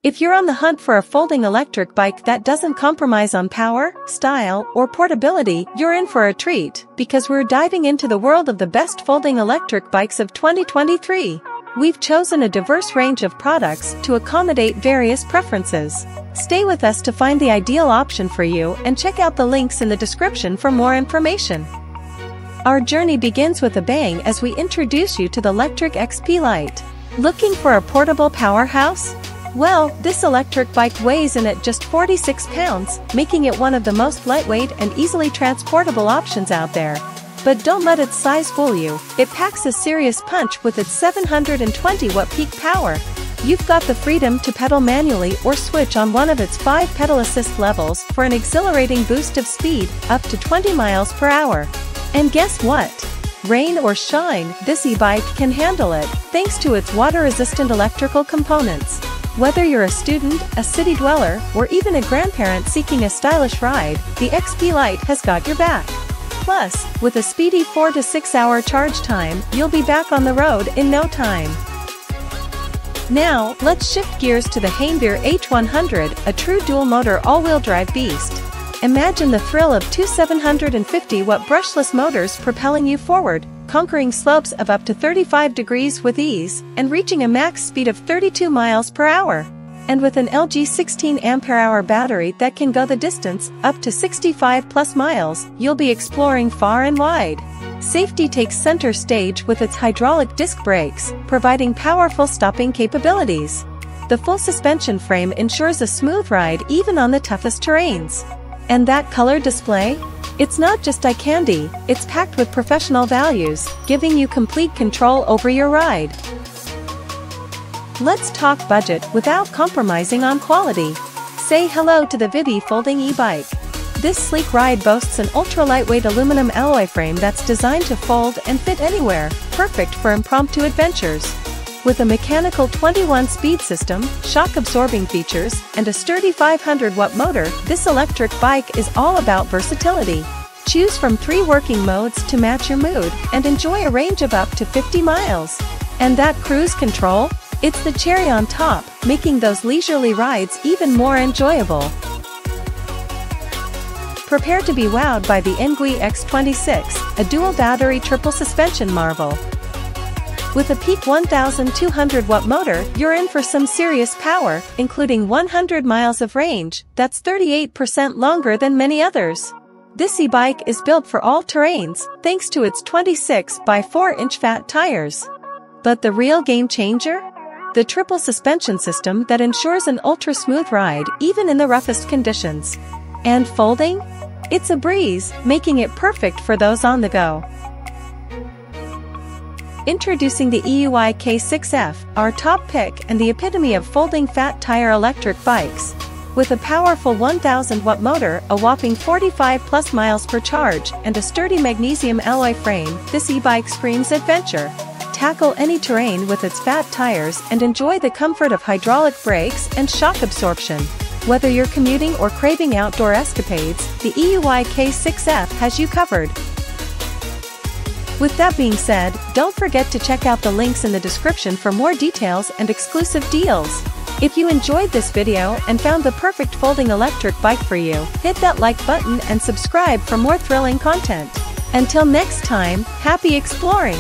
If you're on the hunt for a folding electric bike that doesn't compromise on power, style, or portability, you're in for a treat, because we're diving into the world of the best folding electric bikes of 2023. We've chosen a diverse range of products to accommodate various preferences. Stay with us to find the ideal option for you and check out the links in the description for more information. Our journey begins with a bang as we introduce you to the LECTRIC XP Lite. Looking for a portable powerhouse? Well, this electric bike weighs in at just 46 pounds, making it one of the most lightweight and easily transportable options out there. But don't let its size fool you, it packs a serious punch with its 720-watt peak power. You've got the freedom to pedal manually or switch on one of its 5 pedal assist levels for an exhilarating boost of speed, up to 20 miles per hour. And guess what? Rain or shine, this e-bike can handle it, thanks to its water-resistant electrical components. Whether you're a student, a city dweller, or even a grandparent seeking a stylish ride, the XP Lite has got your back. Plus, with a speedy 4 to 6 hour charge time, you'll be back on the road in no time. Now, let's shift gears to the HANEVEAR H100, a true dual-motor all-wheel drive beast. Imagine the thrill of two 750-watt brushless motors propelling you forward, conquering slopes of up to 35 degrees with ease, and reaching a max speed of 32 miles per hour. And with an LG 16 ampere-hour battery that can go the distance, up to 65+ miles, you'll be exploring far and wide. Safety takes center stage with its hydraulic disc brakes, providing powerful stopping capabilities. The full suspension frame ensures a smooth ride even on the toughest terrains. And that color display? It's not just eye candy, it's packed with professional values, giving you complete control over your ride. Let's talk budget without compromising on quality. Say hello to the Vivi folding e-bike. This sleek ride boasts an ultra-lightweight aluminum alloy frame that's designed to fold and fit anywhere, perfect for impromptu adventures. With a mechanical 21-speed system, shock-absorbing features, and a sturdy 500-watt motor, this electric bike is all about versatility. Choose from 3 working modes to match your mood, and enjoy a range of up to 50 miles. And that cruise control? It's the cherry on top, making those leisurely rides even more enjoyable. Prepare to be wowed by the ENGUI X26, a dual-battery triple-suspension marvel. With a peak 1,200-watt motor, you're in for some serious power, including 100 miles of range, that's 38% longer than many others. This e-bike is built for all terrains, thanks to its 26 by 4-inch fat tires. But the real game changer? The triple suspension system that ensures an ultra-smooth ride even in the roughest conditions. And folding? It's a breeze, making it perfect for those on the go. Introducing the EUI K6F, our top pick and the epitome of folding fat tire electric bikes. With a powerful 1,000-watt motor, a whopping 45+ miles per charge, and a sturdy magnesium alloy frame, this e-bike screams adventure. Tackle any terrain with its fat tires and enjoy the comfort of hydraulic brakes and shock absorption. Whether you're commuting or craving outdoor escapades, the EUI K6F has you covered. With that being said, don't forget to check out the links in the description for more details and exclusive deals. If you enjoyed this video and found the perfect folding electric bike for you, hit that like button and subscribe for more thrilling content. Until next time, happy exploring!